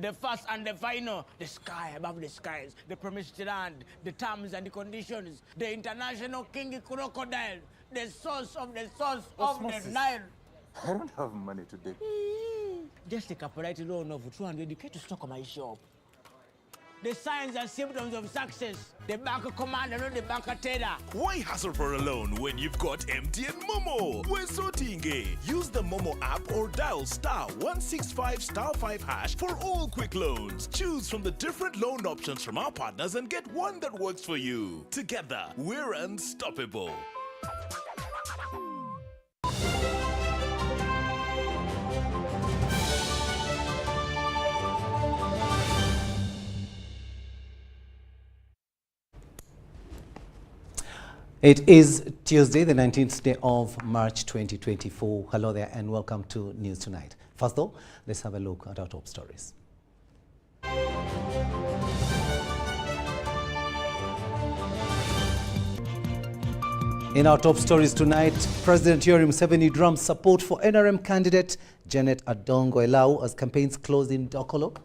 the first and the final, the sky above the skies, the promised land, the terms and the conditions, the international king crocodile, the source of the Nile. I don't have money today. Just take a polite loan of 200k to stock my shop. The signs and symptoms of success. The bank commander, not the bank teller. Why hassle for a loan when you've got MTN Momo? We're sorting. Use the Momo app or dial *165*5# for all quick loans. Choose from the different loan options from our partners and get one that works for you. Together, we're unstoppable. It is Tuesday, the 19th day of March 2024. Hello there and welcome to News Tonight. First though, let's have a look at our top stories. In our top stories tonight, President Yoweri Museveni drums support for NRM candidate Janet Adongo Elau as campaigns close in Dokolo.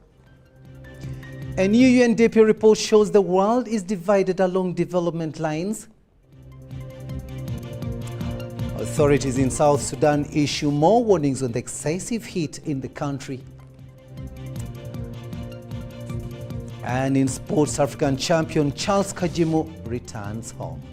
A new UNDP report shows the world is divided along development lines. Authorities in South Sudan issue more warnings on the excessive heat in the country. And in sports, African champion Charles Kajimu returns home.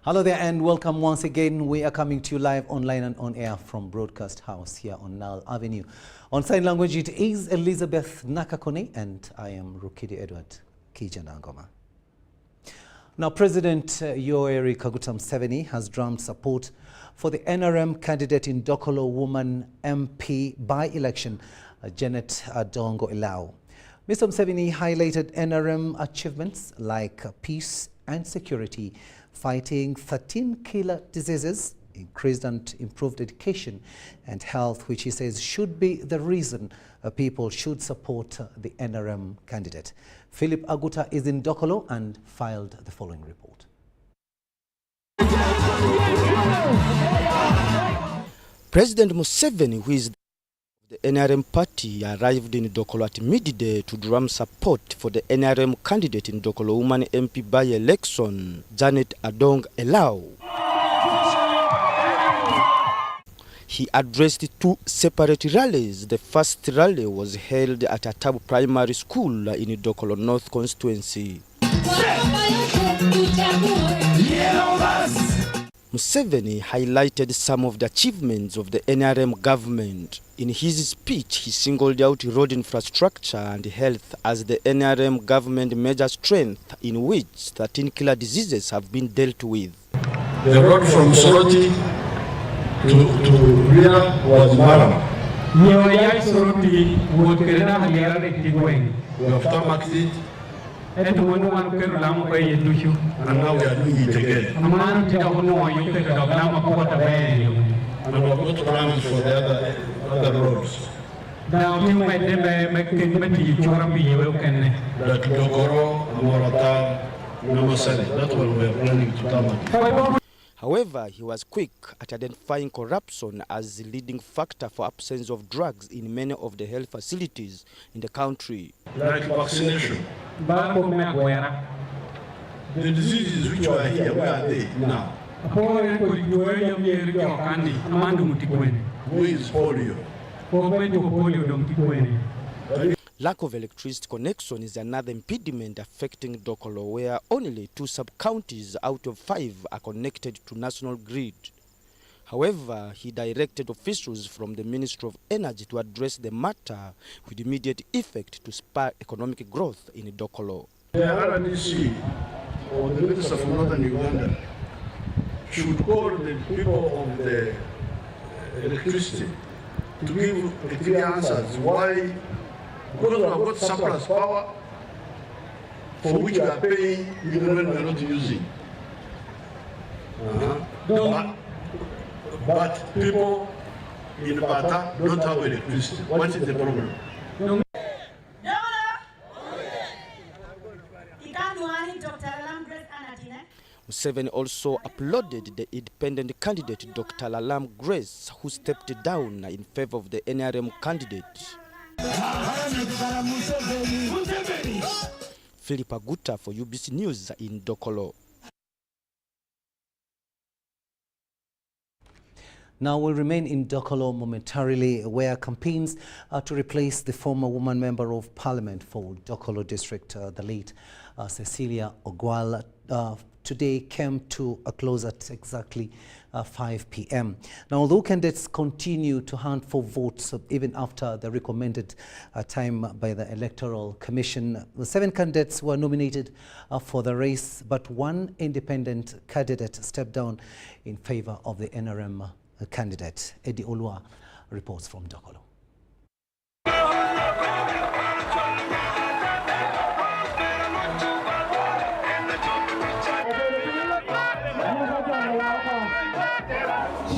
Hello there and welcome once again. We are coming to you live online and on air from Broadcast House here on Nile Avenue. On sign language, it is Elizabeth Nakakone and I am Rukidi Edward Kiijanangoma. Now, President Yoweri Museveni has drummed support for the NRM candidate in Dokolo woman MP by-election, Janet Adongo Elau. Mr. Museveni highlighted NRM achievements like peace and security, fighting 13 killer diseases, increased and improved education and health, which he says should be the reason people should support the NRM candidate. Philip Aguta is in Dokolo and filed the following report. President Museveni, who is the NRM party, arrived in Dokolo at midday to drum support for the NRM candidate in Dokolo woman MP by-election, Janet Adongo Elau. He addressed two separate rallies. The first rally was held at Atabu Primary School in Dokolo North constituency. Museveni highlighted some of the achievements of the NRM government. In his speech, he singled out road infrastructure and health as the NRM government major strength, in which 13 killer diseases have been dealt with. The road from Soroti to Rina was Maram. We have tarmacked it, and now we are doing it again. And we have got plans for the other roads. Like Dogoro, Amorata, Namasari. That's what we are planning to tarmac. However, he was quick at identifying corruption as the leading factor for absence of drugs in many of the health facilities in the country. Like vaccination. The diseases which are here, where are they now? Who is polio? Lack of electricity connection is another impediment affecting Dokolo, where only 2 sub-counties out of 5 are connected to national grid. However, he directed officials from the Ministry of Energy to address the matter with immediate effect to spur economic growth in Dokolo. The RDC, or the Minister from Northern Uganda, should call the people of the electricity to give clear answers why. Because we have got surplus power for which we are paying even when we are not using. But people in Bata don't have electricity. What is the problem? Seven also applauded the independent candidate Dr. Lalam Grace, who stepped down in favor of the NRM candidate. Philip Aguta for UBC News in Dokolo. Now we'll remain in Dokolo momentarily, where campaigns to replace the former woman member of parliament for Dokolo district, the late Cecilia Ogwal, today came to a close at exactly 5 p.m. Now, although candidates continue to hunt for votes even after the recommended time by the Electoral Commission, the 7 candidates were nominated for the race, but one independent candidate stepped down in favor of the NRM candidate. Eddie Olua reports from Dokolo.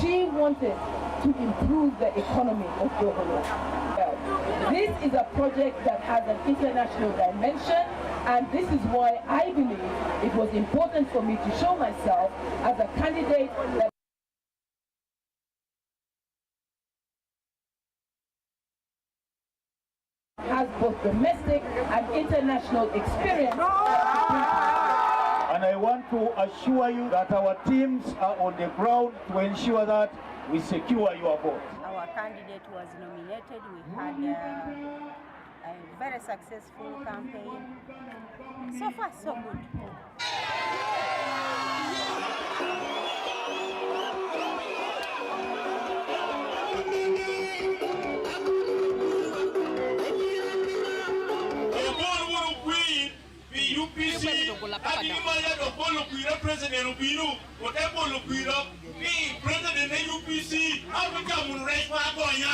She wanted to improve the economy of Dokolo. This is a project that has an international dimension, and this is why I believe it was important for me to show myself as a candidate that has both domestic and international experience. And I want to assure you that our teams are on the ground to ensure that we secure your vote. Our candidate was nominated. We had a very successful campaign. So far, so good. UPC, President Obino, whatever President UPC, how to come right back on ya.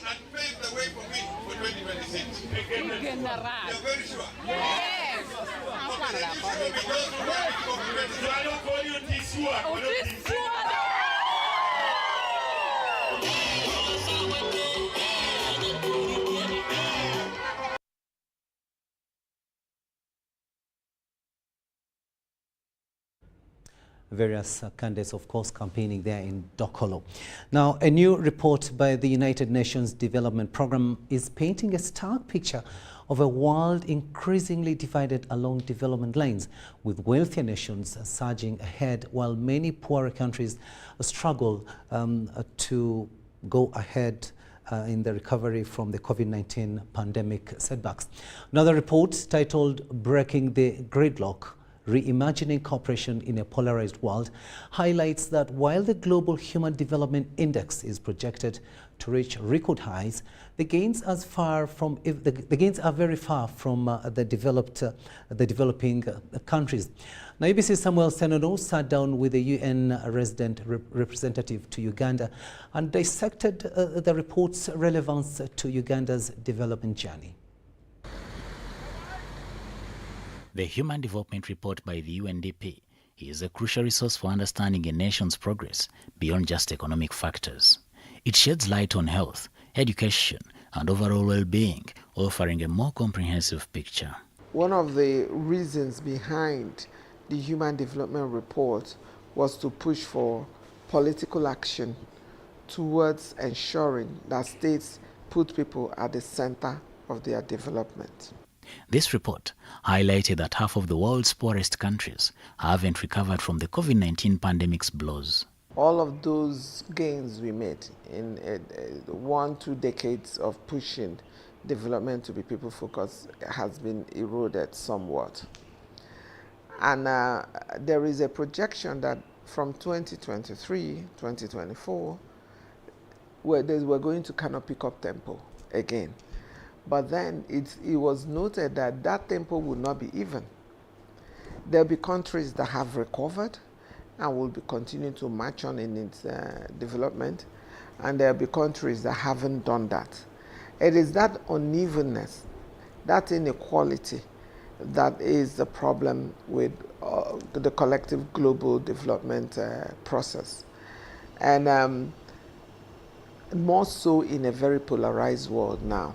And pave the way for me for 2026. You're very sure? Yes. Okay. Because I don't call you this one. Various candidates, of course, campaigning there in Dokolo. Now, a new report by the United Nations Development Programme is painting a stark picture of a world increasingly divided along development lines, with wealthier nations surging ahead while many poorer countries struggle to go ahead in the recovery from the COVID-19 pandemic setbacks. Another report titled Breaking the Gridlock: Reimagining Cooperation in a Polarized World highlights that while the Global Human Development Index is projected to reach record highs, the gains are very far from the developing countries. Now, ABC's Samuel Senono sat down with the UN resident representative to Uganda and dissected the report's relevance to Uganda's development journey. The Human Development Report by the UNDP is a crucial resource for understanding a nation's progress beyond just economic factors. It sheds light on health, education, and overall well-being, offering a more comprehensive picture. One of the reasons behind the Human Development Report was to push for political action towards ensuring that states put people at the center of their development. This report highlighted that half of the world's poorest countries haven't recovered from the COVID-19 pandemic's blows. All of those gains we made in 1-2 decades of pushing development to be people-focused has been eroded somewhat. And there is a projection that from 2023, 2024, we're going to kind of pick up tempo again. But then it was noted that that tempo will not be even. There'll be countries that have recovered and will be continuing to march on in its development, and there'll be countries that haven't done that. It is that unevenness, that inequality, that is the problem with the collective global development process. And more so in a very polarized world now.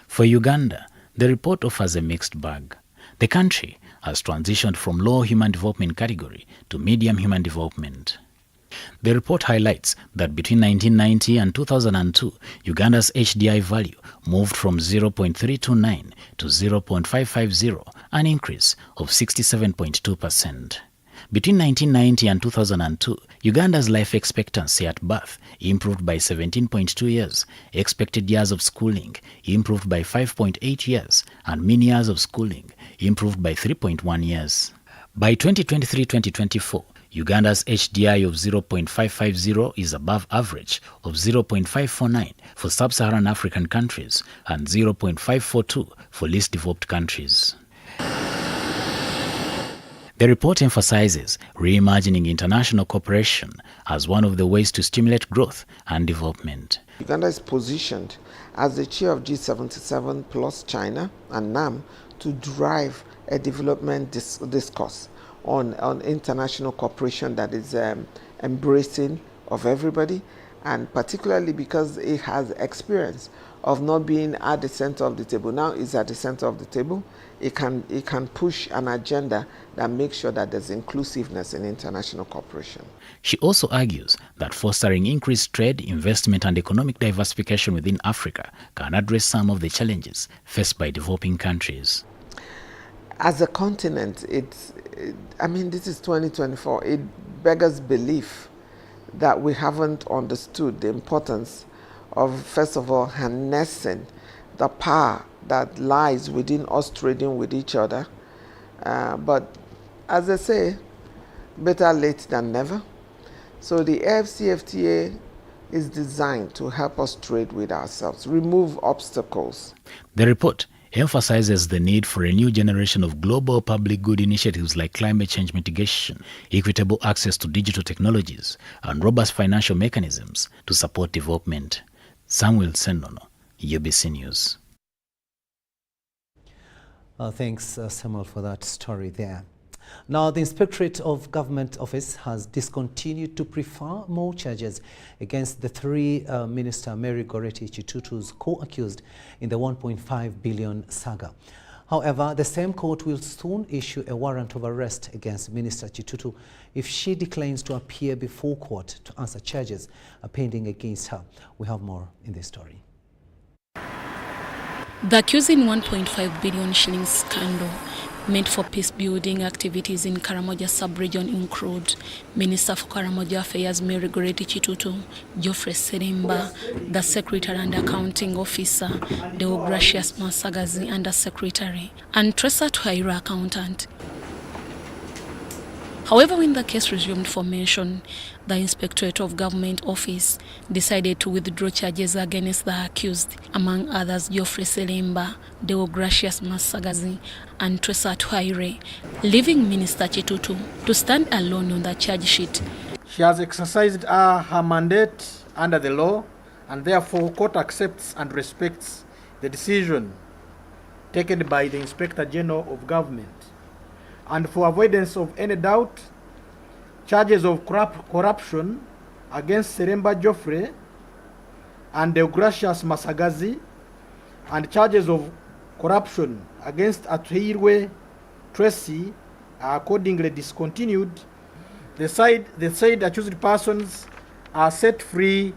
For Uganda, the report offers a mixed bag. The country has transitioned from low human development category to medium human development. The report highlights that between 1990 and 2002, Uganda's HDI value moved from 0.329 to 0.550, an increase of 67.2%. Between 1990 and 2002, Uganda's life expectancy at birth improved by 17.2 years, expected years of schooling improved by 5.8 years, and mean years of schooling improved by 3.1 years. By 2023-2024, Uganda's HDI of 0.550 is above average of 0.549 for sub-Saharan African countries and 0.542 for least developed countries. The report emphasizes reimagining international cooperation as one of the ways to stimulate growth and development. Uganda is positioned as the chair of G77 plus China and NAM to drive a development discourse on international cooperation that is embracing of everybody, and particularly because it has experience of not being at the center of the table. Now it's at the center of the table. It can push an agenda that makes sure that there's inclusiveness in international cooperation. She also argues that fostering increased trade, investment and economic diversification within Africa can address some of the challenges faced by developing countries. As a continent, this is 2024. It beggars belief that we haven't understood the importance of, first of all, harnessing the power that lies within us trading with each other. But as I say, better late than never. So the AfCFTA is designed to help us trade with ourselves, remove obstacles. The report emphasizes the need for a new generation of global public good initiatives like climate change mitigation, equitable access to digital technologies, and robust financial mechanisms to support development. Samuel Senono, UBC News. Thanks, Samuel, for that story there. Now, the Inspectorate of Government Office has discontinued to prefer more charges against the three Minister Mary Goretti Chitutu's co-accused in the 1.5 billion saga. However, the same court will soon issue a warrant of arrest against Minister Chitutu if she declines to appear before court to answer charges pending against her. We have more in this story. The accusing 1.5 billion shillings scandal meant for peace building activities in Karamoja sub-region include Minister for Karamoja Affairs Mary Goretti Chitutu, Geoffrey Seremba, the Secretary and Accounting Officer, Deogracius Masagazi Under Secretary, and Teresa Twaira Accountant. However, when the case resumed formation, the Inspectorate of Government Office decided to withdraw charges against the accused, among others Geoffrey Seremba, Deogracius Masagazi, and Teresa Twaire, leaving Minister Chitutu to stand alone on the charge sheet. She has exercised her mandate under the law, and therefore court accepts and respects the decision taken by the Inspector General of Government. And for avoidance of any doubt, charges of corruption against Seremba Geoffrey and Deogracius Masagazi, and charges of corruption against Atwirwe Tracy are accordingly discontinued. The said accused persons are set free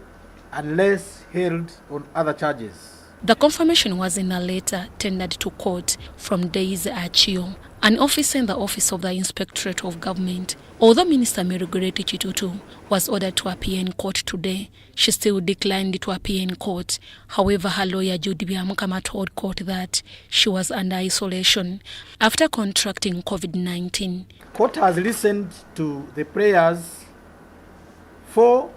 unless held on other charges. The confirmation was in a letter tendered to court from Daisy Achio, an officer in the Office of the Inspectorate of Government. Although Minister Mary Goretti Chitutu was ordered to appear in court today, she still declined to appear in court. However, her lawyer Judy Biamukama told court that she was under isolation after contracting COVID-19. Court has listened to the prayers for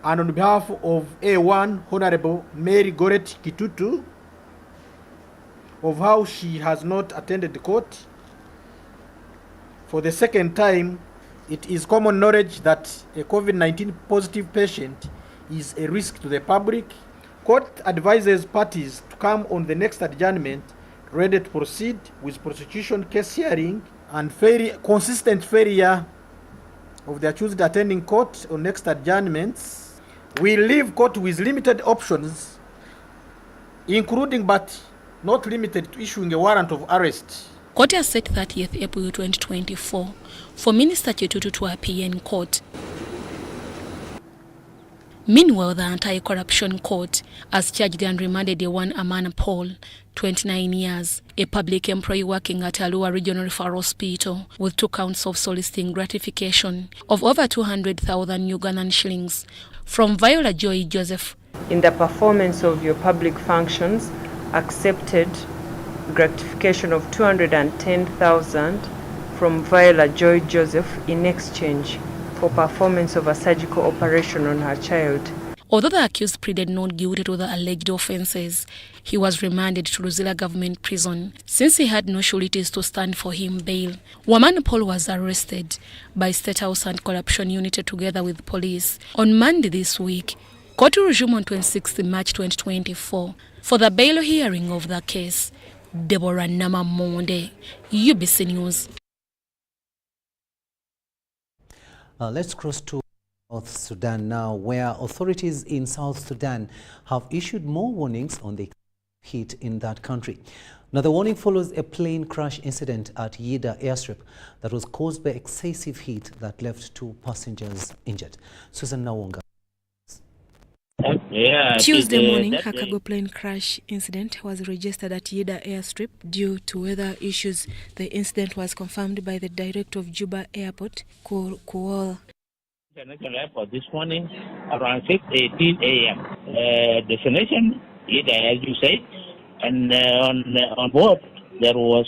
and on behalf of A1 Honorable Mary Goretti Chitutu of how she has not attended the court. For the second time, it is common knowledge that a COVID-19 positive patient is a risk to the public. Court advises parties to come on the next adjournment ready to proceed with prosecution case hearing and consistent failure of the accused attending court on next adjournments, we leave court with limited options, including but not limited to issuing a warrant of arrest. Court has set 30th April 2024 for Minister Chitutu to appear in court. Meanwhile, the Anti-Corruption Court has charged and remanded the one Amana Paul, 29 years, a public employee working at Alua Regional Referral Hospital, with 2 counts of soliciting gratification of over 200,000 Ugandan shillings from Viola Joy Joseph. In the performance of your public functions, accepted gratification of 210,000 from Viola Joy Joseph in exchange for performance of a surgical operation on her child. Although the accused pleaded not guilty to the alleged offences, he was remanded to Luzira Government Prison since he had no sureties to stand for him bail. Wamana Paul was arrested by State House and Corruption Unit together with police on Monday this week. Court will resume on 26 March 2024 for the bail hearing of the case. Deborah Nama Monde, UBC News. Let's cross to South Sudan now, where authorities in South Sudan have issued more warnings on the heat in that country. Now, the warning follows a plane crash incident at Yida airstrip that was caused by excessive heat that left 2 passengers injured. Susan Nawonga. Tuesday morning, a cargo plane crash incident was registered at Yida airstrip due to weather issues. The incident was confirmed by the director of Juba Airport, Kuol. International Airport this morning around 6:18 a.m. Destination Yida, as you said, and on board there was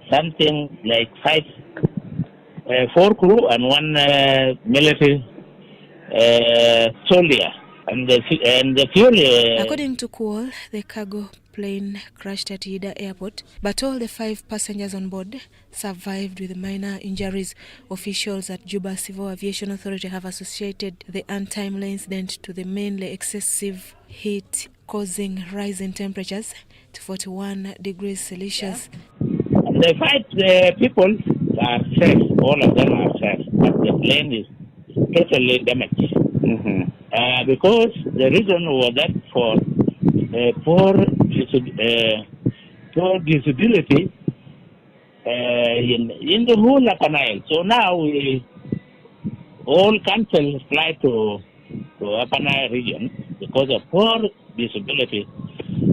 something like 4 crew and 1 military soldier. And the fuel... According to Kuol, the cargo plane crashed at Yida Airport, but all the 5 passengers on board survived with minor injuries. Officials at Juba Civil Aviation Authority have associated the untimely incident to the mainly excessive heat causing rise in temperatures to 41 degrees Celsius. The 5 people are safe, all of them are safe, but the plane is totally damaged. Because the reason was that for poor visibility in the whole Upper Nile. So now we all cancel flight to Upper Nile region because of poor visibility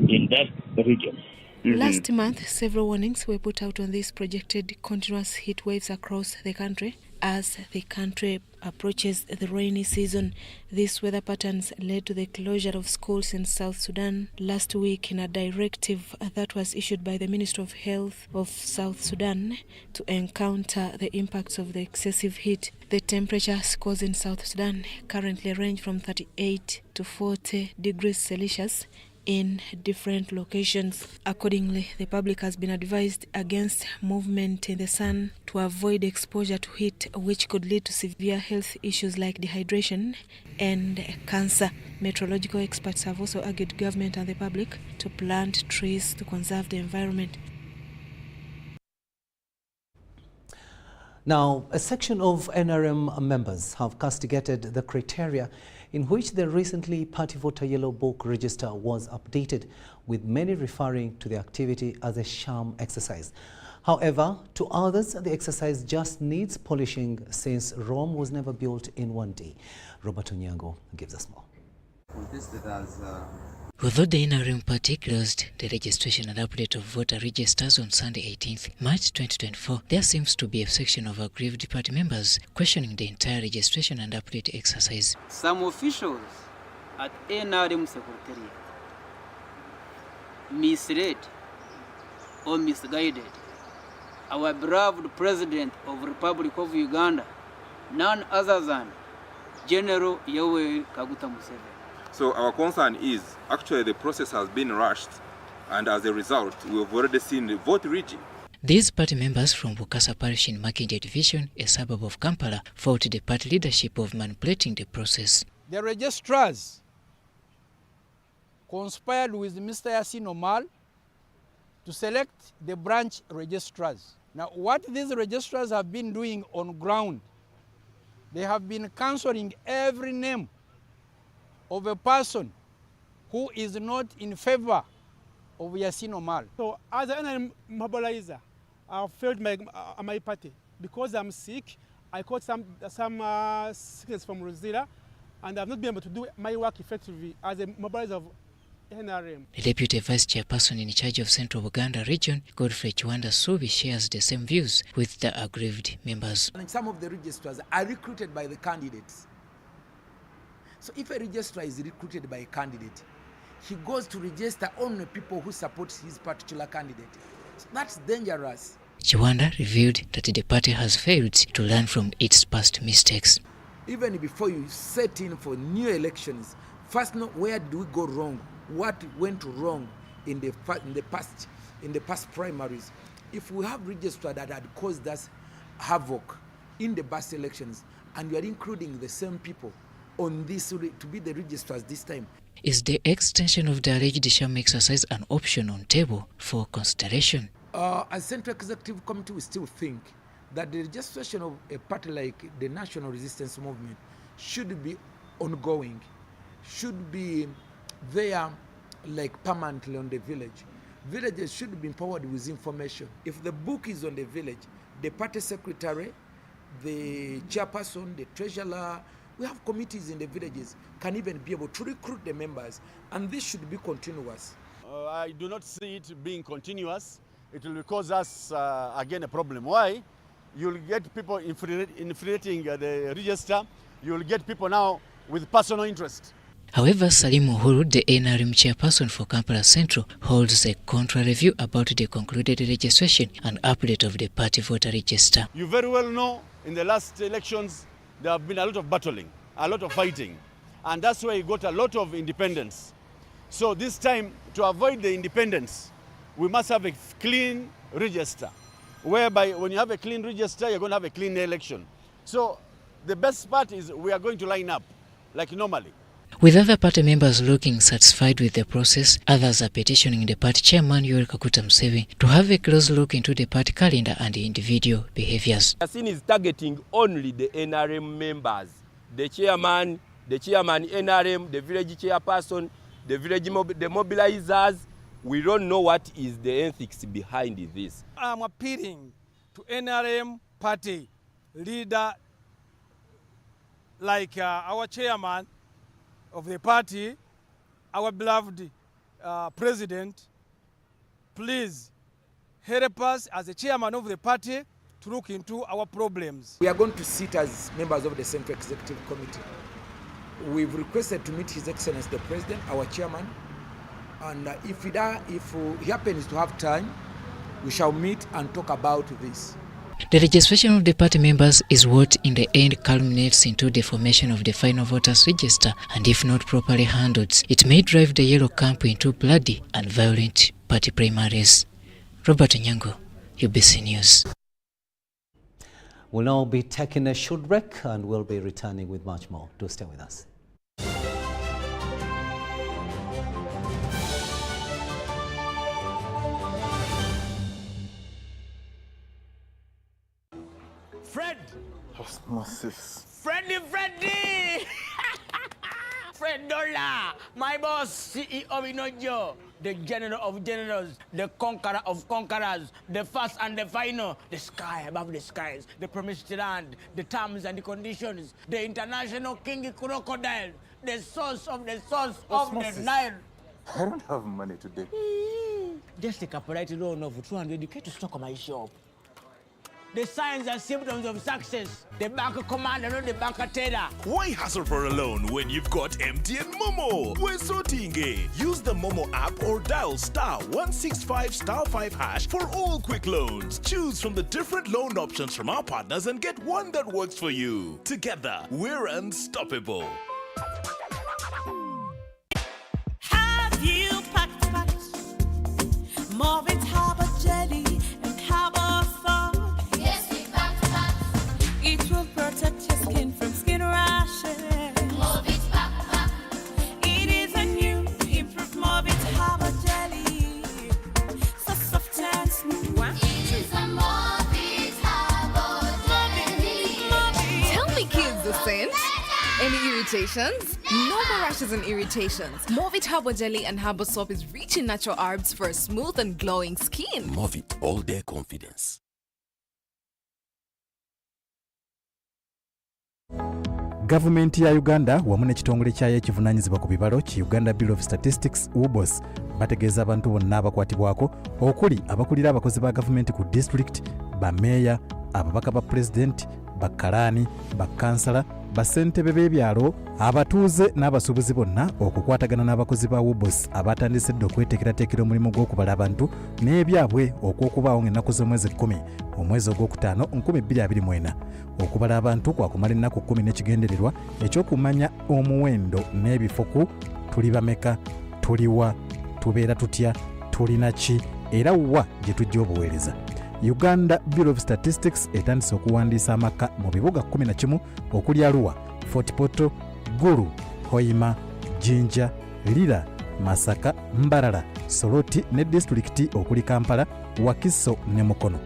in that region. Last month, several warnings were put out on these projected continuous heat waves across the country. As the country approaches the rainy season, these weather patterns led to the closure of schools in South Sudan last week in a directive that was issued by the Minister of Health of South Sudan to encounter the impacts of the excessive heat. The temperatures scores in South Sudan currently range from 38 to 40 degrees Celsius in different locations. Accordingly, the public has been advised against movement in the sun to avoid exposure to heat, which could lead to severe health issues like dehydration and cancer. Meteorological experts have also urged government and the public to plant trees to conserve the environment. Now, a section of NRM members have castigated the criteria in which the recently Party Voter Yellow Book register was updated, with many referring to the activity as a sham exercise. However, to others, the exercise just needs polishing, since Rome was never built in one day. Robert Onyango gives us more. Although the NRM party closed the registration and update of voter registers on Sunday 18th March 2024, there seems to be a section of aggrieved party members questioning the entire registration and update exercise. Some officials at NRM Secretariat misled or misguided our beloved President of the Republic of Uganda, none other than General Yoweri Kaguta Museveni. So our concern is actually the process has been rushed, and as a result, we have already seen the vote rigging. These party members from Bukasa Parish in Makinje Division, a suburb of Kampala, faulted the party leadership of manipulating the process. The registrars conspired with Mr. Yasin Omar to select the branch registrars. Now, what these registrars have been doing on ground, they have been cancelling every name of a person who is not in favor of Yasin Omar. So as an mobilizer, I failed my party because I'm sick. I caught some sickness from Rosira, and I've not been able to do my work effectively as a mobilizer of NRM. The Deputy Vice Chairperson in charge of Central Uganda region, Godfrey Chiwanda Subi, shares the same views with the aggrieved members. And some of the registrars are recruited by the candidates. So if a registrar is recruited by a candidate, he goes to register only people who support his particular candidate. So that's dangerous. Chiwanda revealed that the party has failed to learn from its past mistakes. Even before you set in for new elections, first know where did we go wrong, what went wrong in the past primaries. If we have registrars that had caused us havoc in the past elections, and we are including the same people on this to be the registrars this time. Is the extension of the alleged sham exercise an option on table for consideration? As Central Executive Committee, we still think that the registration of a party like the National Resistance Movement should be ongoing, should be there like permanently on the village. Villages should be empowered with information. If the book is on the village, the party secretary, the chairperson, the treasurer, we have committees in the villages, can even be able to recruit the members, and this should be continuous. I do not see it being continuous. It will cause us, again, a problem. Why? You'll get people infiltrating the register. You'll get people now with personal interest. However, Salim Uhuru, the NRM chairperson for Kampala Central, holds a contrary view about the concluded registration and update of the party voter register. You very well know, in the last elections, there have been a lot of battling, a lot of fighting, and that's why you got a lot of independence. So this time, to avoid the independence, we must have a clean register, whereby when you have a clean register, you're going to have a clean election. So the best part is we are going to line up like normally. With other party members looking satisfied with the process, others are petitioning the party chairman Yoweri Kaguta Museveni to have a close look into the party calendar and the individual behaviors. Yasin is targeting only the NRM members, the chairman NRM, the village chairperson, the mobilizers. We don't know what is the ethics behind this. I'm appealing to NRM party leader like our chairman of the party, our beloved president. Please help us as the chairman of the party to look into our problems. We are going to sit as members of the Central Executive Committee. We've requested to meet His Excellency the President, our chairman, and if he happens to have time, we shall meet and talk about this. The registration of the party members is what in the end culminates into the formation of the final voters register, and if not properly handled, it may drive the yellow camp into bloody and violent party primaries. Robert Nyango, UBC News. We'll now be taking a short break and we'll be returning with much more. Do stay with us. Fred! Osmosis. Freddy! Fred Dollar, my boss, CEO Inojo, the general of generals, the conqueror of conquerors, the first and the final, the sky above the skies, the promised land, the terms and the conditions, the international king crocodile, the source of the Osmosis. the Nile. I don't have money today. Just take a polite loan of 200k to stock my shop. The signs and symptoms of success. The bank commander, not the bank teller. Why hassle for a loan when you've got MTN Momo? We're sorting it. Use the Momo app or dial *165*5# for all quick loans. Choose from the different loan options from our partners and get one that works for you. Together, we're unstoppable. Have you packed Marvin's Harbour Jelly and Harbour Fog? Yes, we packed. It will protect your skin from skin rashes. Marvin's pack. It is a new improved Marvin's Harbour Jelly. So Scent? Any irritations? No more rashes and irritations. Movit Herbal Jelly and Herbal Soap is rich in natural herbs for a smooth and glowing skin. Movit all day confidence. Gavumenti ya Uganda wamu n'ekitongole kyayo ekivunaanyizibwa ku bibalo ki Uganda Bureau of Statistics UBOS bategeeza abantu bonna abakwatibwako okuli abakulira abakozi ba gavumenti ku district, bameeya, ababaka ba pulezidenti, bakkalaani, bakkansala, bassentebe b'ebyalo, abatuuze n'abasuubuzi bonna okukwatagana n'abakozi ba UBOS abatandisedde okweteekerateekera omulimu gw'okubala abantu n'ebyabwe okw'okubaawo ng'ennaku z'omwezi 10 omwezi ogwokutaano 2024 okubala abantu kwakumala ennaku 10 n'ekigendererwa ekyokumanya omuwendo n'ebifo ku tuli bameka, tuliwa, tubeera tutya, tulina ki era wa gye tujja obuweereza. Uganda Bureau of Statistics etandise okuwandiisa amaka mu bibuga 11 okuli Arua, Fort Portal, Gulu, Hoima, Jinja, Lira, Masaka, Mbarara, Soroti ne disitulikiti okuli Kampala, Wakiso ne Mukono.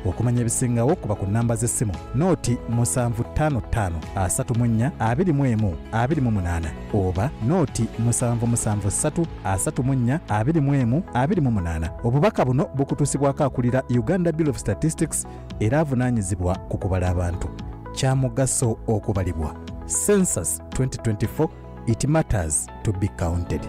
Okumanya ebisingawo kuba ku nnamba z'essimu nooti 755 34 21 28 oba nooti 773 34 21 28. Obubaka buno bukutuusibwako akulira Uganda Bureau of Statistics era avunaanyizibwa ku kubala abantu. Kya mugaso okubalibwa. Census 2024, it matters to be counted.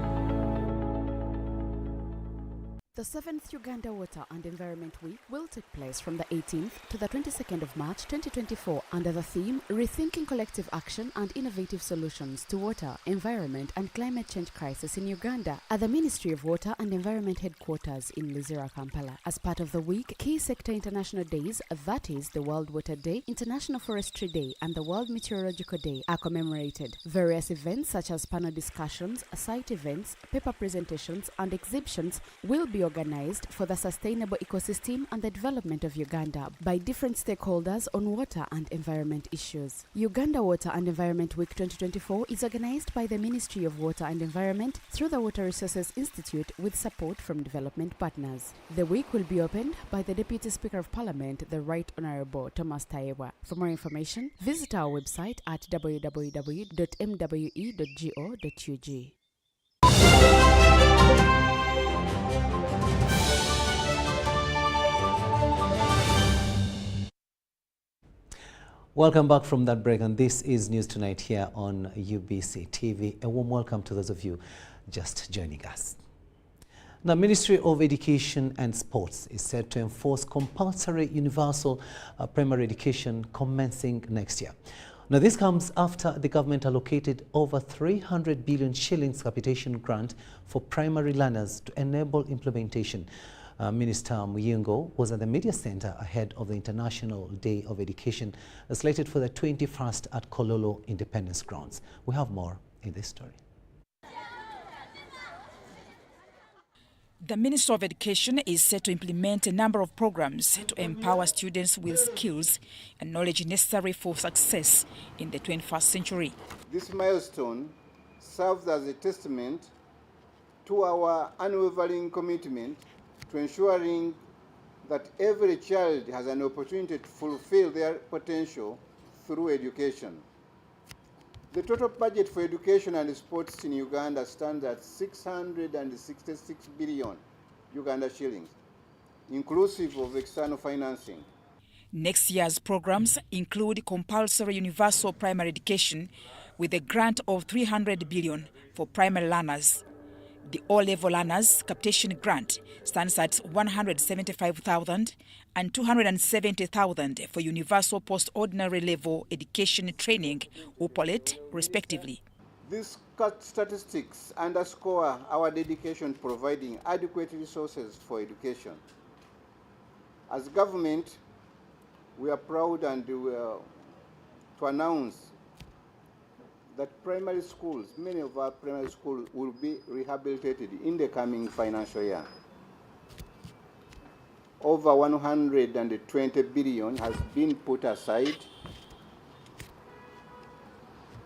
The 7th Uganda Water and Environment Week will take place from the 18th to the 22nd of March 2024 under the theme Rethinking Collective Action and Innovative Solutions to Water, Environment and Climate Change Crisis in Uganda at the Ministry of Water and Environment Headquarters in Lizira, Kampala. As part of the week, key sector international days, that is the World Water Day, International Forestry Day and the World Meteorological Day are commemorated. Various events such as panel discussions, site events, paper presentations and exhibitions will be organized for the sustainable ecosystem and the development of Uganda by different stakeholders on water and environment issues. Uganda Water and Environment Week 2024 is organized by the Ministry of Water and Environment through the Water Resources Institute with support from development partners. The week will be opened by the Deputy Speaker of Parliament, the Right Honourable Thomas Tayewa. For more information, visit our website at www.mwe.go.ug. Welcome back from that break, and this is News Tonight here on UBC TV. A warm welcome to those of you just joining us. The Ministry of Education and Sports is set to enforce compulsory universal primary education commencing next year. Now, this comes after the government allocated over 300 billion shillings capitation grant for primary learners to enable implementation. Minister Muyingo was at the media center ahead of the International Day of Education, slated for the 21st at Kololo Independence Grounds. We have more in this story. The Minister of Education is set to implement a number of programs to empower students with skills and knowledge necessary for success in the 21st century. This milestone serves as a testament to our unwavering commitment to ensuring that every child has an opportunity to fulfill their potential through education. The total budget for education and sports in Uganda stands at 666 billion Uganda shillings, inclusive of external financing. Next year's programs include compulsory universal primary education with a grant of 300 billion for primary learners. The O-level learners capitation grant stands at 175,000 and 270,000 for universal post-ordinary level education training, UPOLET, respectively. These statistics underscore our dedication to providing adequate resources for education. As government, we are proud and to announce that primary schools, many of our primary schools will be rehabilitated in the coming financial year. Over 120 billion has been put aside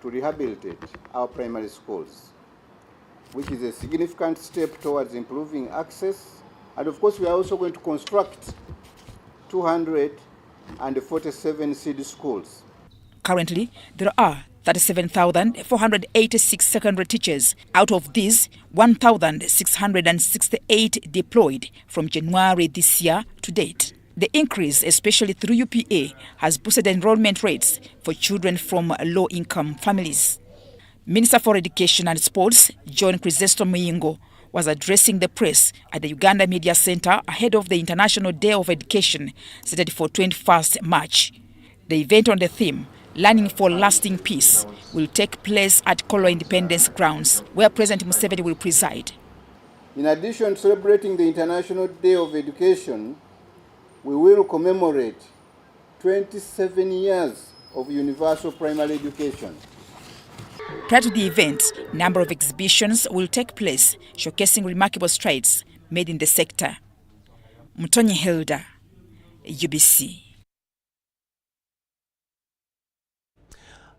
to rehabilitate our primary schools, which is a significant step towards improving access. And of course, we are also going to construct 247 seed schools. Currently, there are 37,486 secondary teachers. Out of these, 1,668 deployed from January this year to date. The increase, especially through UPA, has boosted enrollment rates for children from low-income families. Minister for Education and Sports, John Chrysostom Muyingo, was addressing the press at the Uganda Media Center ahead of the International Day of Education, set for 21st March. The event on the theme, Learning for Lasting Peace, will take place at Kolo Independence Grounds, where President Museveni will preside. In addition to celebrating the International Day of Education, we will commemorate 27 years of universal primary education. Prior to the event, a number of exhibitions will take place showcasing remarkable strides made in the sector. Mutonyi Hilda, UBC.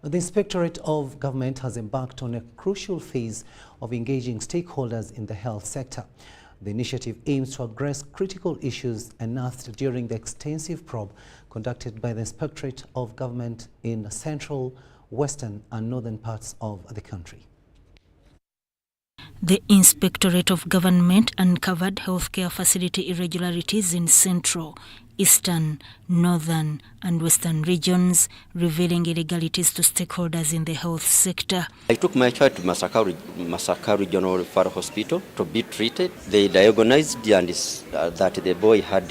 The Inspectorate of Government has embarked on a crucial phase of engaging stakeholders in the health sector. The initiative aims to address critical issues unearthed during the extensive probe conducted by the Inspectorate of Government in central, western and northern parts of the country. The Inspectorate of Government uncovered healthcare facility irregularities in central, eastern, northern and western regions, revealing illegalities to stakeholders in the health sector. I took my child to Masaka Regional Referral Hospital to be treated. They diagnosed that the boy had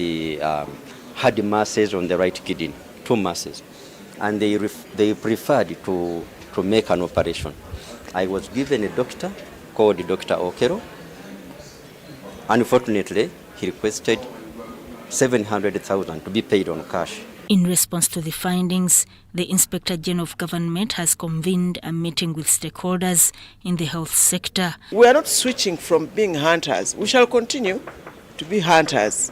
masses on the right kidney, 2 masses, and they preferred to make an operation. I was given a doctor called Dr. Okero. Unfortunately, he requested 700,000 to be paid on cash. In response to the findings, the Inspector General of Government has convened a meeting with stakeholders in the health sector. We are not switching from being hunters. We shall continue to be hunters,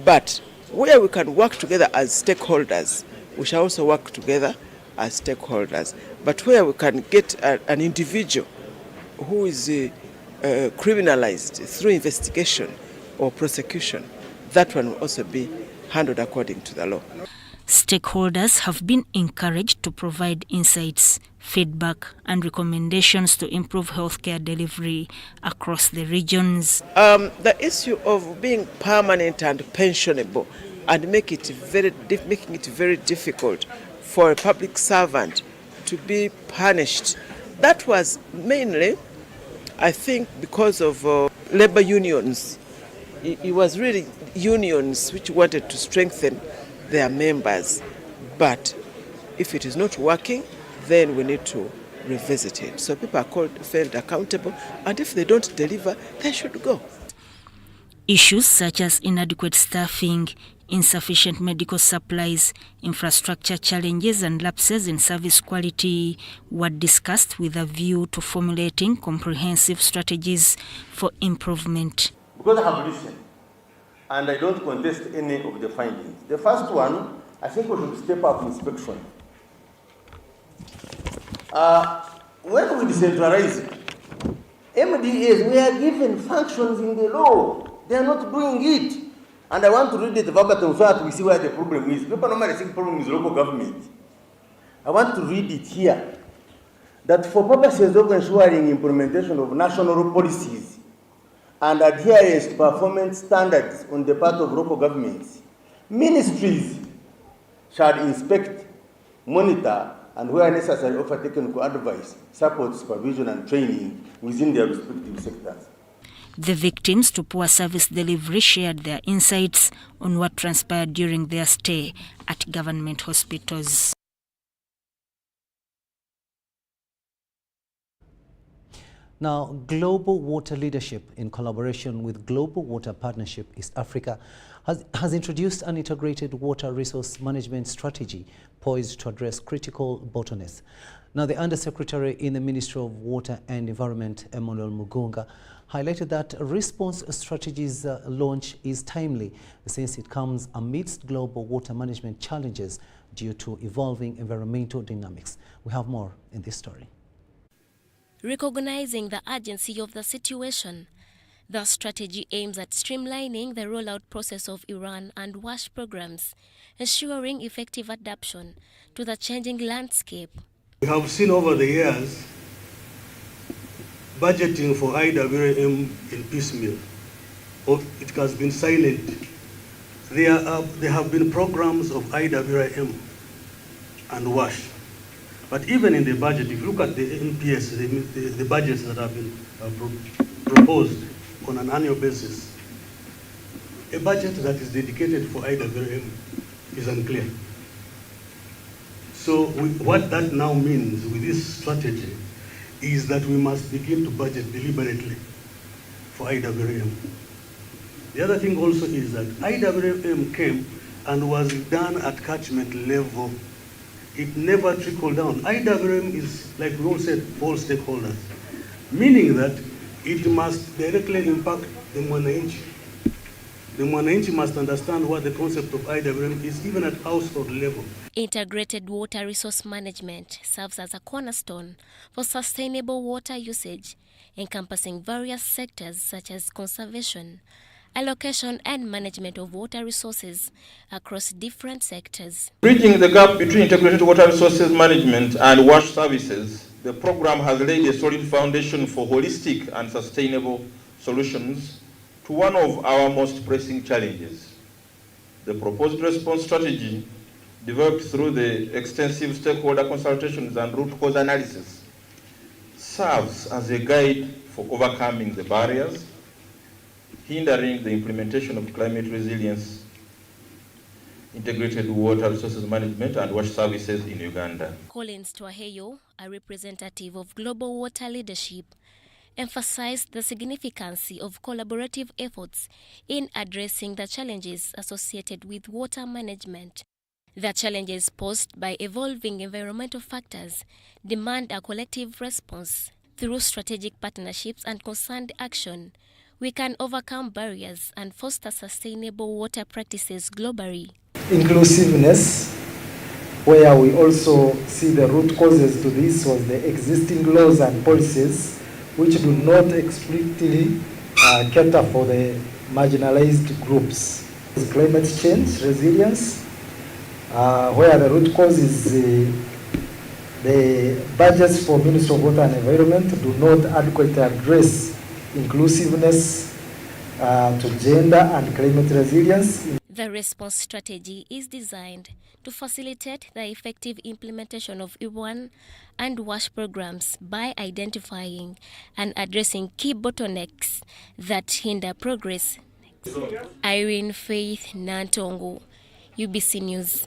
but where we can work together as stakeholders, we shall also work together as stakeholders. But where we can get an individual who is criminalized through investigation or prosecution, that one will also be handled according to the law. Stakeholders have been encouraged to provide insights, feedback and recommendations to improve healthcare delivery across the regions. The issue of being permanent and pensionable and making it very difficult for a public servant to be punished, that was mainly, I think, because of labor unions. It was really unions which wanted to strengthen their members. But if it is not working, then we need to revisit it. So people are held accountable, and if they don't deliver, they should go. Issues such as inadequate staffing, insufficient medical supplies, infrastructure challenges and lapses in service quality were discussed with a view to formulating comprehensive strategies for improvement. Because I have listened, and I don't contest any of the findings. The first one, I think we should step up inspection. When we decentralize, MDAs, we are given functions in the law. They are not doing it. And I want to read it verbatim so that we see where the problem is. People normally think the problem is local government. I want to read it here. That for purposes of ensuring implementation of national policies and adherence to performance standards on the part of local governments, ministries shall inspect, monitor, and where necessary offer technical advice, support, supervision, and training within their respective sectors. The victims to poor service delivery shared their insights on what transpired during their stay at government hospitals. Now, Global Water Leadership, in collaboration with Global Water Partnership East Africa, has introduced an integrated water resource management strategy poised to address critical bottlenecks. Now, the Undersecretary in the Ministry of Water and Environment, Emmanuel Mugunga, highlighted that response strategies launch is timely since it comes amidst global water management challenges due to evolving environmental dynamics. We have more in this story. Recognizing the urgency of the situation, the strategy aims at streamlining the rollout process of Iran and WASH programs, ensuring effective adaptation to the changing landscape. We have seen over the years budgeting for IWM in piecemeal. It has been silent. There have been programs of IWM and WASH. But even in the budget, if you look at the NPS, the budgets that have been proposed on an annual basis, a budget that is dedicated for IWM is unclear. So what that now means with this strategy is that we must begin to budget deliberately for IWM. The other thing also is that IWM came and was done at catchment level. It never trickled down. IWM is, like we all said, all stakeholders, meaning that it must directly impact the mwananchi. The mwananchi must understand what the concept of IWM is, even at household level. Integrated water resource management serves as a cornerstone for sustainable water usage, encompassing various sectors such as conservation, allocation and management of water resources across different sectors. Bridging the gap between integrated water resources management and WASH services, the program has laid a solid foundation for holistic and sustainable solutions to one of our most pressing challenges. The proposed response strategy, developed through the extensive stakeholder consultations and root cause analysis, serves as a guide for overcoming the barriers hindering the implementation of climate resilience, integrated water resources management and WASH services in Uganda. Collins Twaheyo, a representative of Global Water Leadership, emphasized the significance of collaborative efforts in addressing the challenges associated with water management. The challenges posed by evolving environmental factors demand a collective response. Through strategic partnerships and concerned action, we can overcome barriers and foster sustainable water practices globally. Inclusiveness, where we also see the root causes to this was the existing laws and policies which do not explicitly cater for the marginalized groups. Climate change resilience, where the root cause is the budgets for Ministry of Water and Environment do not adequately address inclusiveness to gender and climate resilience. The response strategy is designed to facilitate the effective implementation of IWAN and WASH programs by identifying and addressing key bottlenecks that hinder progress. Irene Faith Nantongo, UBC News.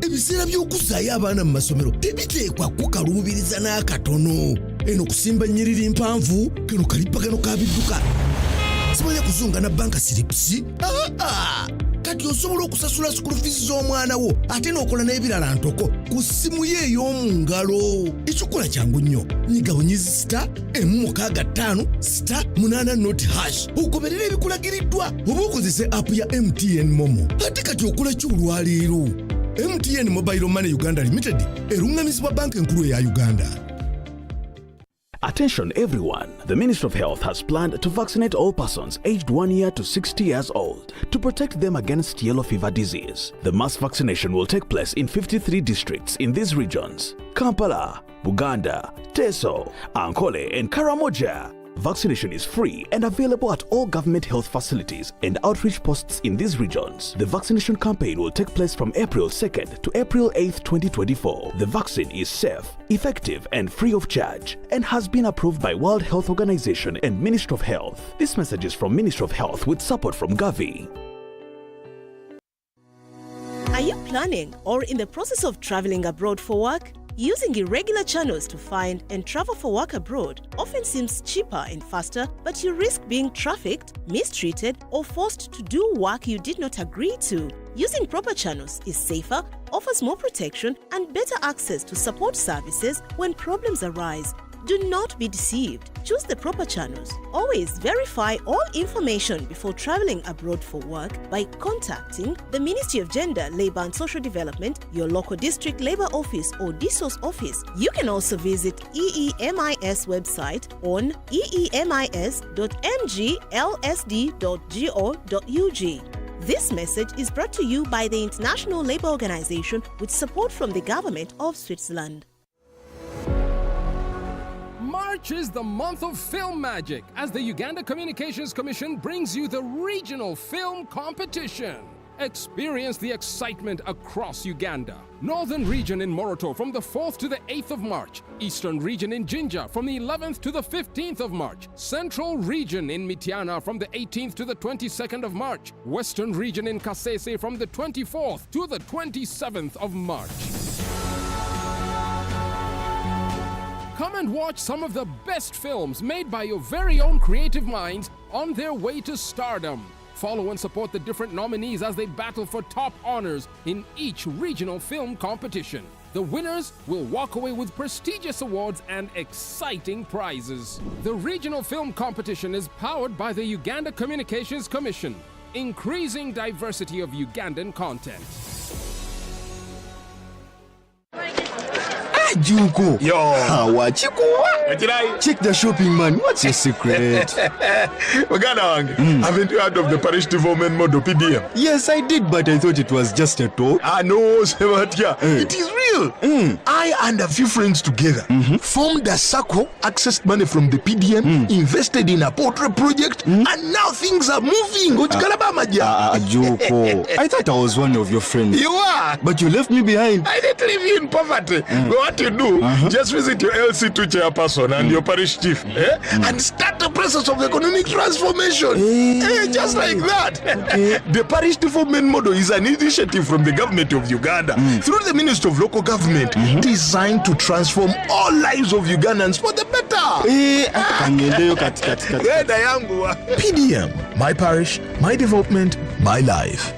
ebiseera by'okuzaayo abaana mu masomero tebiteekwa kukaluubiriza n'akatono. Eno kusimba nnyiriri mpanvu kano kalippagano ka bidduka simanya kuzunga na banka siripusi. Kati osobola okusasula school fees z'omwana wo ate n'okola n'ebirala ntoko ku ssimu ye ey'omu ngalo. Ekikola kyangu nnyo. Nyiga bunyizi *165*8 ogoberera ebikulagiriddwa oba okozese app ya MTN Momo. Ate kati okola ki olwaleero? MTN Mobile Money Uganda Limited erungamizibwa banka enkulu ya Uganda. Attention everyone, the Ministry of Health has planned to vaccinate all persons aged 1 year to 60 years old to protect them against yellow fever disease. The mass vaccination will take place in 53 districts in these regions: Kampala, Buganda, Teso, Ankole and Karamoja. Vaccination is free and available at all government health facilities and outreach posts in these regions. The vaccination campaign will take place from April 2nd to April 8th, 2024. The vaccine is safe, effective and free of charge and has been approved by World Health Organization and Ministry of Health. This message is from Ministry of Health with support from Gavi. Are you planning or in the process of traveling abroad for work? Using irregular channels to find and travel for work abroad often seems cheaper and faster, but you risk being trafficked, mistreated, or forced to do work you did not agree to. Using proper channels is safer, offers more protection, and better access to support services when problems arise. Do not be deceived. Choose the proper channels. Always verify all information before traveling abroad for work by contacting the Ministry of Gender, Labour and Social Development, your local district labour office or DSOS office. You can also visit EEMIS website on eemis.mglsd.go.ug. This message is brought to you by the International Labour Organization with support from the Government of Switzerland. March is the month of film magic as the Uganda Communications Commission brings you the regional film competition. Experience the excitement across Uganda. Northern region in Moroto from the 4th to the 8th of March. Eastern region in Jinja from the 11th to the 15th of March. Central region in Mitiana from the 18th to the 22nd of March. Western region in Kasese from the 24th to the 27th of March. Come and watch some of the best films made by your very own creative minds on their way to stardom. Follow and support the different nominees as they battle for top honors in each regional film competition. The winners will walk away with prestigious awards and exciting prizes. The regional film competition is powered by the Uganda Communications Commission, increasing diversity of Ugandan content. Juko. Yo. Check the shopping, man. What's your secret? Haven't you heard of the parish development model PDM? Yes, I did, but I thought it was just a talk. No, Sebatia. It is real. I and a few friends together formed a circle, accessed money from the PDM, invested in a portrait project, and now things are moving. Juko. I thought I was one of your friends. You are. But you left me behind. I didn't leave you in poverty. What you do, just visit your LC2 chairperson and your parish chief and start the process of economic transformation. Just like that. The parish development model is an initiative from the government of Uganda through the Ministry of Local Government designed to transform all lives of Ugandans for the better. PDM, my parish, my development, my life.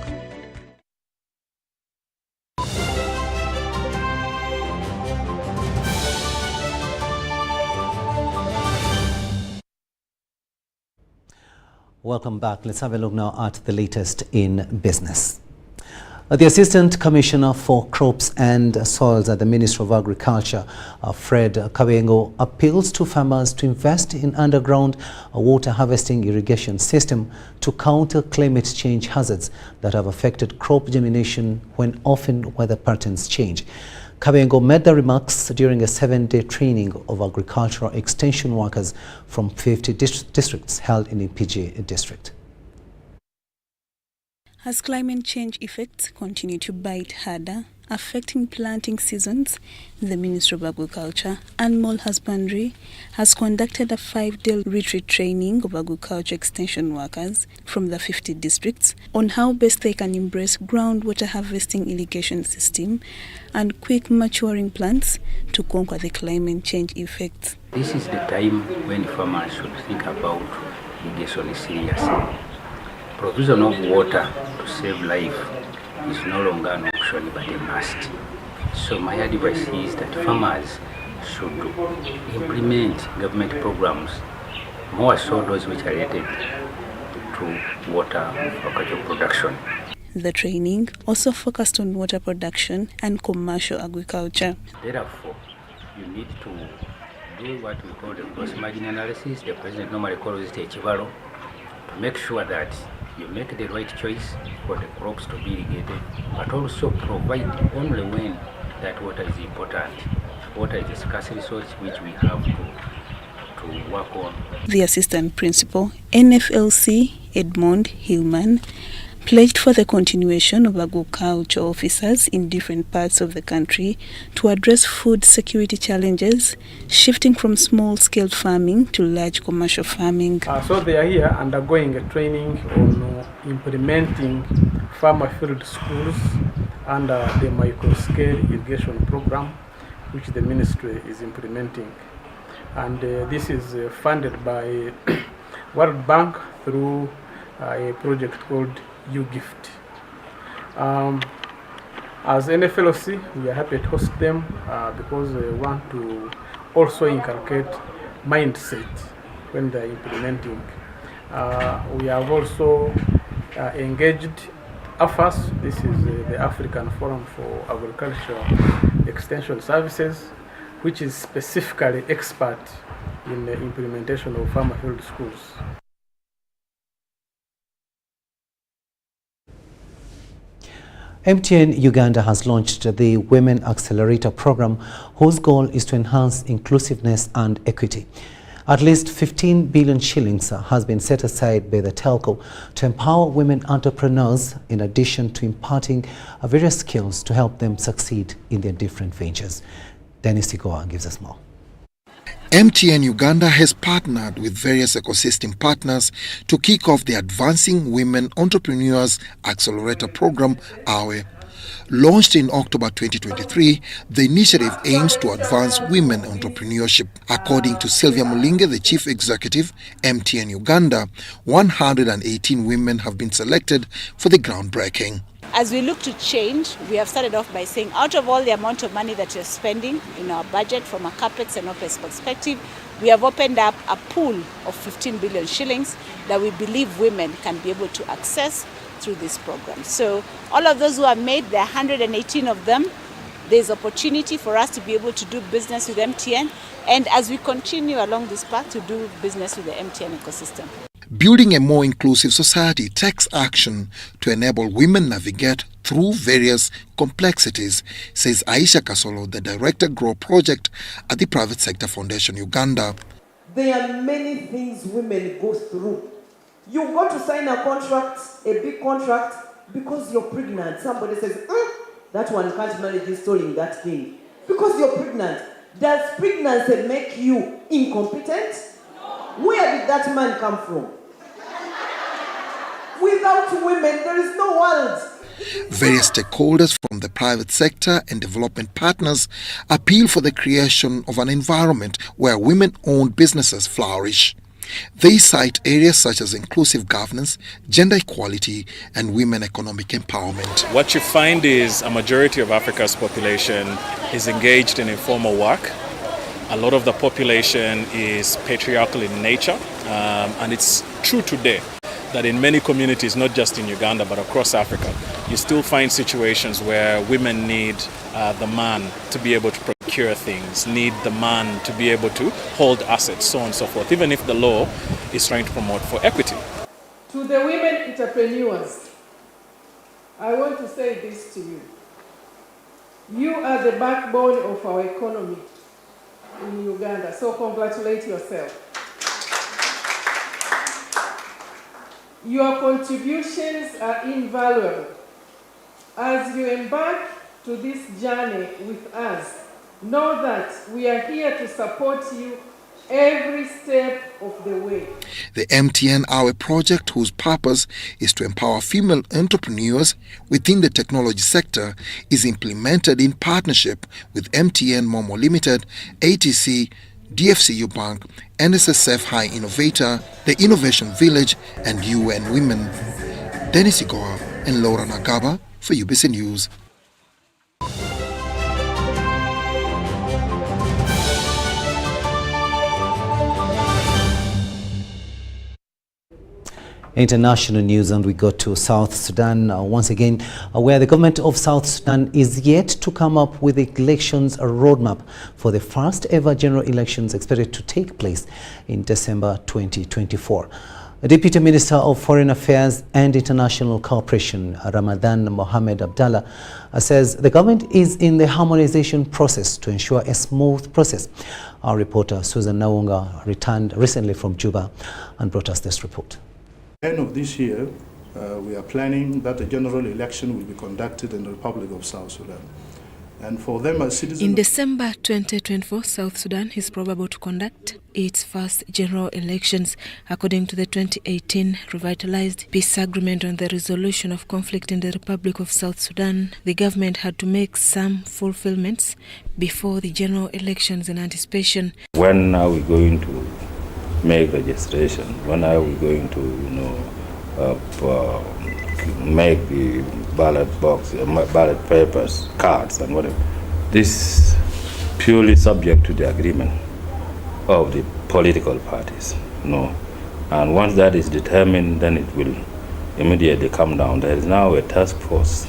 Welcome back. Let's have a look now at the latest in business. The Assistant Commissioner for Crops and Soils at the Ministry of Agriculture, Fred Kabengo, appeals to farmers to invest in underground water harvesting irrigation system to counter climate change hazards that have affected crop germination when often weather patterns change. Kabengo made the remarks during a 7-day training of agricultural extension workers from 50 districts held in the PGA district. As climate change effects continue to bite harder, affecting planting seasons, the Ministry of Agriculture, Animal Husbandry has conducted a 5-day retreat training of agriculture extension workers from the 50 districts on how best they can embrace groundwater harvesting irrigation system and quick maturing plants to conquer the climate change effects. This is the time when farmers should think about irrigation seriously. Provision of water to save life is no longer an option but a must. So my advice is that farmers should implement government programs, more so those which are related to water agricultural production. The training also focused on water production and commercial agriculture. Therefore, you need to do what we call the cross-margin analysis. The president normally calls it a chivalo, to make sure that you make the right choice for the crops to be irrigated, but also provide only when that water is important. Water is a scarce resource which we have to work on. The Assistant Principal, NFLC Edmond Hillman, pledged for the continuation of agriculture officers in different parts of the country to address food security challenges, shifting from small-scale farming to large commercial farming. So they are here undergoing a training on implementing farmer field schools under the micro-scale irrigation program which the ministry is implementing. And this is funded by World Bank through a project called U-Gift. As NFLOC, we are happy to host them because we want to also inculcate mindset when they're implementing. We have also engaged AFAS, this is the African Forum for Agricultural Extension Services, which is specifically expert in the implementation of farmer field schools. MTN Uganda has launched the Women Accelerator program, whose goal is to enhance inclusiveness and equity. At least 15 billion shillings has been set aside by the telco to empower women entrepreneurs, in addition to imparting various skills to help them succeed in their different ventures. Dennis Igoa gives us more. MTN Uganda has partnered with various ecosystem partners to kick off the Advancing Women Entrepreneurs Accelerator program, AWE. Launched in October 2023, the initiative aims to advance women entrepreneurship. According to Sylvia Mulinge, the Chief Executive, MTN Uganda, 118 women have been selected for the groundbreaking. As we look to change, we have started off by saying out of all the amount of money that you're spending in our budget from a CAPEX and OPEX perspective, we have opened up a pool of 15 billion shillings that we believe women can be able to access through this program. So all of those who have made, there are 118 of them, there's opportunity for us to be able to do business with MTN, and as we continue along this path to do business with the MTN ecosystem. Building a more inclusive society takes action to enable women navigate through various complexities, says Aisha Kasolo, the Director Grow Project at the Private Sector Foundation Uganda. There are many things women go through. You go to sign a contract, a big contract, because you're pregnant. Somebody says, that one can't manage installing that thing. Because you're pregnant. Does pregnancy make you incompetent? Where did that man come from? Without women, there is no world. Various stakeholders from the private sector and development partners appeal for the creation of an environment where women-owned businesses flourish. They cite areas such as inclusive governance, gender equality, and women economic empowerment. What you find is a majority of Africa's population is engaged in informal work. A lot of the population is patriarchal in nature, and it's true today that in many communities, not just in Uganda but across Africa, you still find situations where women need the man to be able to procure things, need the man to be able to hold assets, so on and so forth, even if the law is trying to promote for equity. To the women entrepreneurs, I want to say this to you. You are the backbone of our economy in Uganda, so congratulate yourself. Your contributions are invaluable. As you embark to this journey with us, know that we are here to support you every step of the way. The MTN AWE project, whose purpose is to empower female entrepreneurs within the technology sector, is implemented in partnership with MTN Momo Limited, ATC, DFCU Bank, NSSF High Innovator, the Innovation Village, and UN Women. Dennis Igoa and Laura Nagaba for UBC News. International news, and we go to South Sudan once again, where the government of South Sudan is yet to come up with the elections roadmap for the first ever general elections expected to take place in December 2024. The Deputy Minister of Foreign Affairs and International Cooperation, Ramadan Mohamed Abdallah, says the government is in the harmonization process to ensure a smooth process. Our reporter Susan Naunga returned recently from Juba and brought us this report. End of this year, we are planning that a general election will be conducted in the Republic of South Sudan. And for them as citizens... In December 2024, South Sudan is probable to conduct its first general elections according to the 2018 revitalized peace agreement on the resolution of conflict in the Republic of South Sudan. The government had to make some fulfillments before the general elections in anticipation. When are we going to make registration? When are we going to, make the ballot box, ballot papers, cards, and whatever? This purely subject to the agreement. of the political parties. And once that is determined, then it will immediately come down. There is now a task force.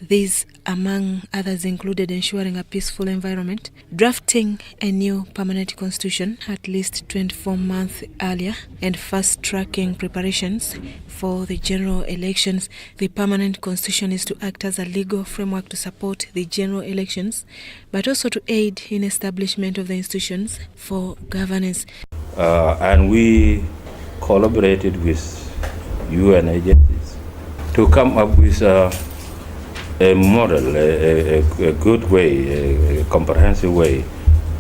These, among others, included ensuring a peaceful environment, drafting a new permanent constitution at least 24 months earlier, and fast-tracking preparations for the general elections. The permanent constitution is to act as a legal framework to support the general elections, but also to aid in establishment of the institutions for governance. And we collaborated with UN agencies to come up with a model, a good way, a comprehensive way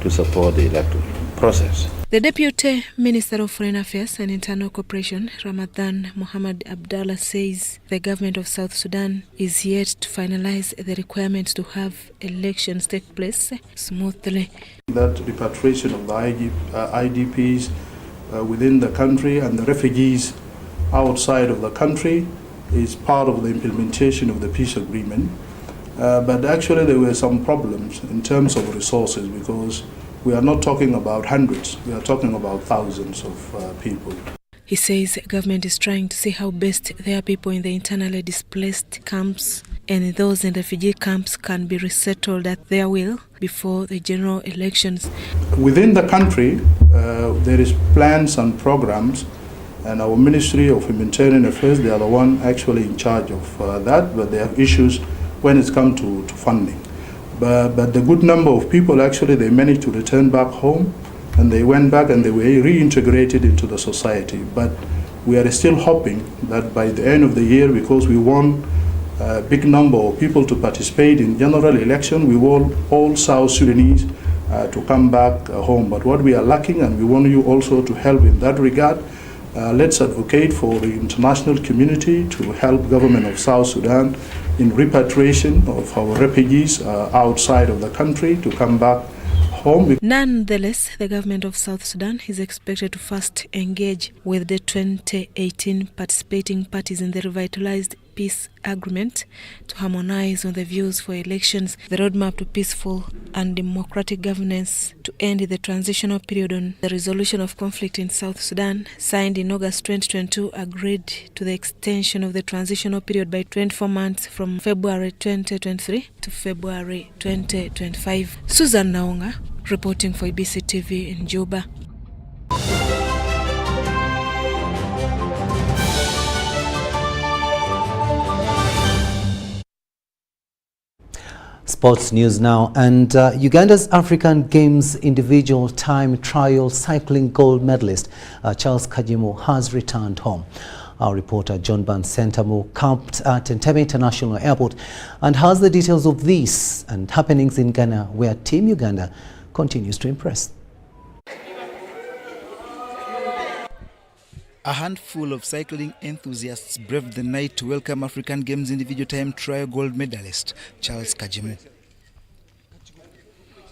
to support the electoral process. The Deputy Minister of Foreign Affairs and Internal Cooperation, Ramadan Mohammed Abdallah, says the government of South Sudan is yet to finalize the requirements to have elections take place smoothly. That repatriation of the IDPs within the country and the refugees outside of the country is part of the implementation of the peace agreement. But actually there were some problems in terms of resources, because we are not talking about hundreds, we are talking about thousands of people. He says government is trying to see how best their people in the internally displaced camps and those in refugee camps can be resettled at their will before the general elections. Within the country, there is plans and programs, and our Ministry of Humanitarian Affairs, they are the one actually in charge of that, but they have issues when it's come to funding. But the good number of people, actually, they managed to return back home, and they went back and they were reintegrated into the society. But we are still hoping that by the end of the year, because we want a big number of people to participate in general election, we want all South Sudanese to come back home. But what we are lacking, and we want you also to help in that regard, let's advocate for the international community to help government of South Sudan in repatriation of our refugees outside of the country to come back home. Nonetheless, the government of South Sudan is expected to first engage with the 2018 participating parties in the revitalized peace agreement to harmonize on the views for elections, the roadmap to peaceful and democratic governance, to end the transitional period on the resolution of conflict in South Sudan, signed in August 2022, agreed to the extension of the transitional period by 24 months from February 2023 to February 2025. Susan Naunga, reporting for ABC TV in Juba. Sports news now, and Uganda's African Games individual time trial cycling gold medalist Charles Kajimu has returned home. Our reporter John Ban-Sentamu camped at Entebbe International Airport and has the details of this and happenings in Ghana, where Team Uganda continues to impress. A handful of cycling enthusiasts braved the night to welcome African Games individual time trial gold medalist Charles Kajimu.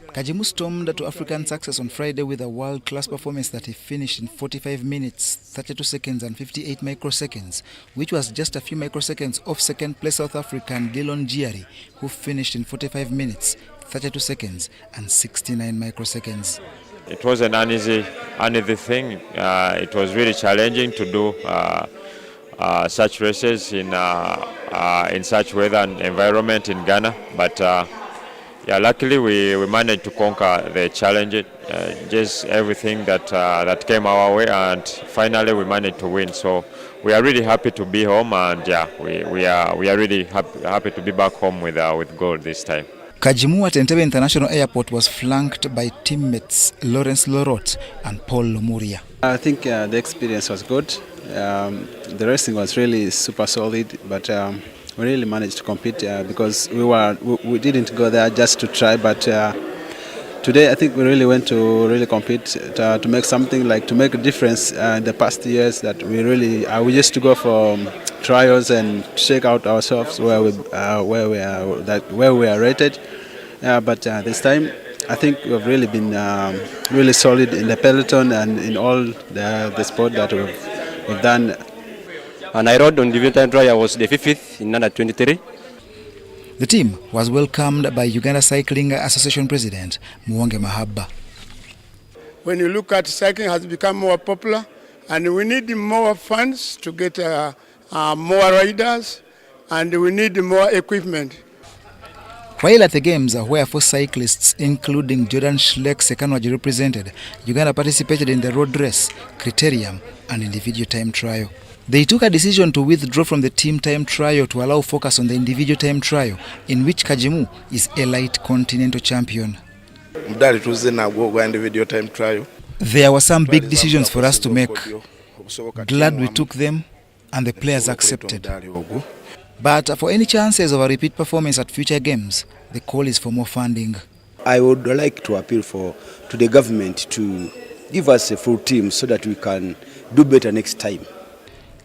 Kajimu stormed to African success on Friday with a world-class performance that he finished in 45 minutes, 32 seconds and 58 microseconds, which was just a few microseconds off second-place South African Gilon Giari, who finished in 45 minutes, 32 seconds and 69 microseconds. It was an uneasy thing. It was really challenging to do such races in such weather and environment in Ghana, but yeah, luckily we managed to conquer the challenge, just everything that came our way, and finally we managed to win. So we are really happy to be home, and yeah, we are really happy to be back home with gold this time. Kajimu at Entebbe International Airport was flanked by teammates Lawrence Lorot and Paul Lomuria. I think the experience was good. The racing was really super solid, but we really managed to compete because we didn't go there just to try, but today I think we really went to really compete to make something, like to make a difference in the past years that we used to go for trials and check out ourselves where we are rated, but this time I think we've really been really solid in the peloton and in all the sport that we've done. And I rode on the Individual Trial. I was the 5th in under 23. The team was welcomed by Uganda Cycling Association President Muwonge Mahabba. When you look at cycling has become more popular, and we need more funds to get more riders, and we need more equipment. While at the games, where 4 cyclists, including Jordan Schleck-Sekanwaji, represented, Uganda participated in the road race, criterium, and individual time trial. They took a decision to withdraw from the team time trial to allow focus on the individual time trial, in which Kajimu is a light continental champion. There were some big decisions for us to make. Glad we took them and the players accepted. But for any chances of a repeat performance at future games, the call is for more funding. I would like to appeal to the government to give us a full team so that we can do better next time.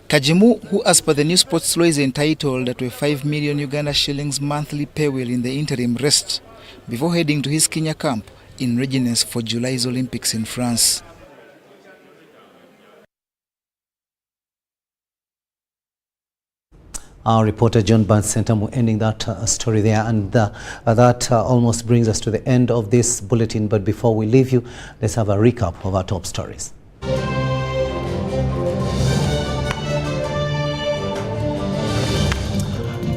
Kajimu, who as per the new sports law is entitled to a 5 million Uganda shillings monthly payroll in the interim rest before heading to his Kenya camp in readiness for July's Olympics in France. Our reporter John Burns Sentamu ending that story there, and that almost brings us to the end of this bulletin. But before we leave you, let's have a recap of our top stories.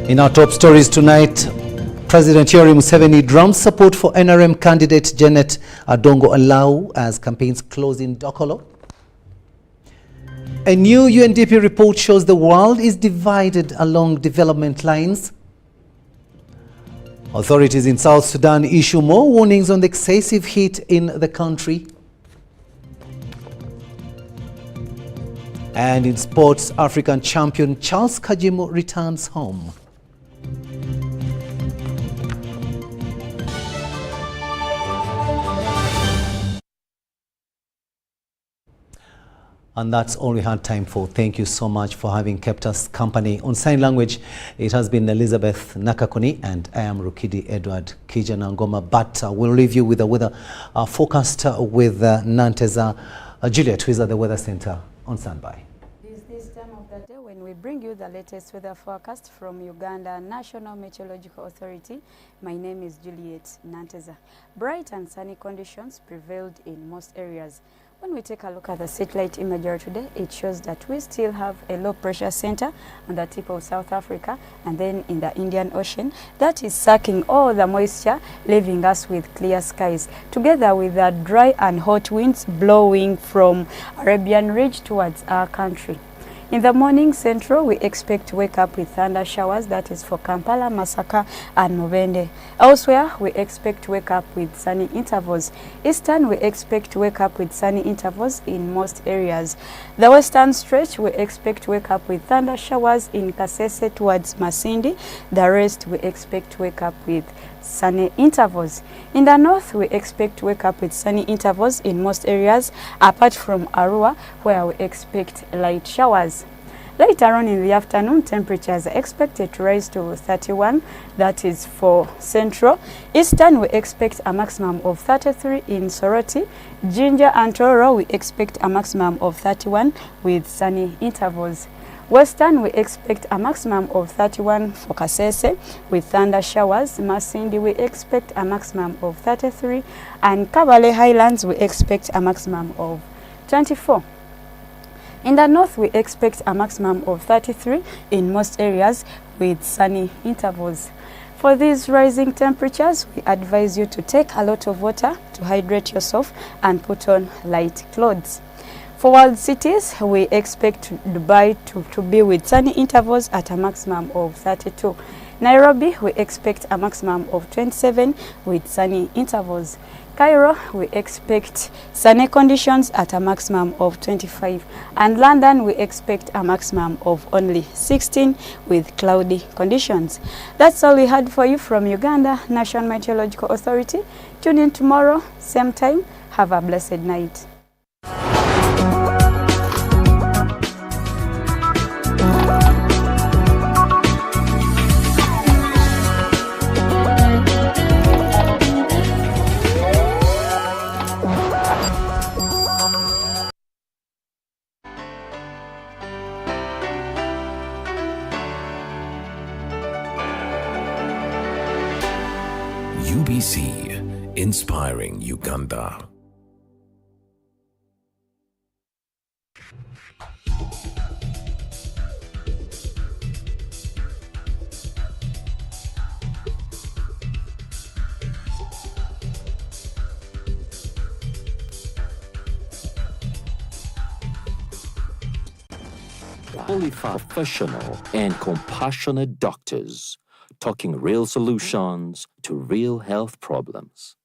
In our top stories tonight, President Yoweri Museveni drums support for NRM candidate Janet Adongo Alau as campaigns close in Dokolo. A new UNDP report shows the world is divided along development lines. Authorities in South Sudan issue more warnings on the excessive heat in the country. And in sports, African champion Charles Kajimu returns home. And that's all we had time for. Thank you so much for having kept us company. On sign language, it has been Elizabeth Nakakoni, and I am Rukidi Edward Kiijanangoma. But we'll leave you with the weather forecast with Nanteza Juliet, who is at the Weather Center on standby. This time of the day when we bring you the latest weather forecast from Uganda National Meteorological Authority. My name is Juliet Nanteza. Bright and sunny conditions prevailed in most areas. When we take a look at the satellite imagery today, it shows that we still have a low pressure center on the tip of South Africa and then in the Indian Ocean that is sucking all the moisture, leaving us with clear skies, together with the dry and hot winds blowing from Arabian Ridge towards our country. In the morning, Central, we expect to wake up with thunder showers, that is for Kampala, Masaka, and Mubende. Elsewhere, we expect to wake up with sunny intervals. Eastern, we expect to wake up with sunny intervals in most areas. The western stretch, we expect to wake up with thunder showers in Kasese towards Masindi. The rest, we expect to wake up with sunny intervals. In the north, we expect to wake up with sunny intervals in most areas, apart from Arua, where we expect light showers. Later on in the afternoon, temperatures are expected to rise to 31, that is for Central. Eastern, we expect a maximum of 33 in Soroti. Jinja and Tororo, we expect a maximum of 31 with sunny intervals. Western, we expect a maximum of 31 for Kasese with thunder showers. Masindi, we expect a maximum of 33. And Kabale Highlands, we expect a maximum of 24. In the north, we expect a maximum of 33 in most areas with sunny intervals. For these rising temperatures, we advise you to take a lot of water to hydrate yourself and put on light clothes. For world cities, we expect Dubai to be with sunny intervals at a maximum of 32. Nairobi, we expect a maximum of 27 with sunny intervals. Cairo, we expect sunny conditions at a maximum of 25. And London, we expect a maximum of only 16 with cloudy conditions. That's all we had for you from Uganda National Meteorological Authority. Tune in tomorrow, same time. Have a blessed night. UBC, inspiring Uganda. qualified, professional, and compassionate doctors, talking real solutions to real health problems.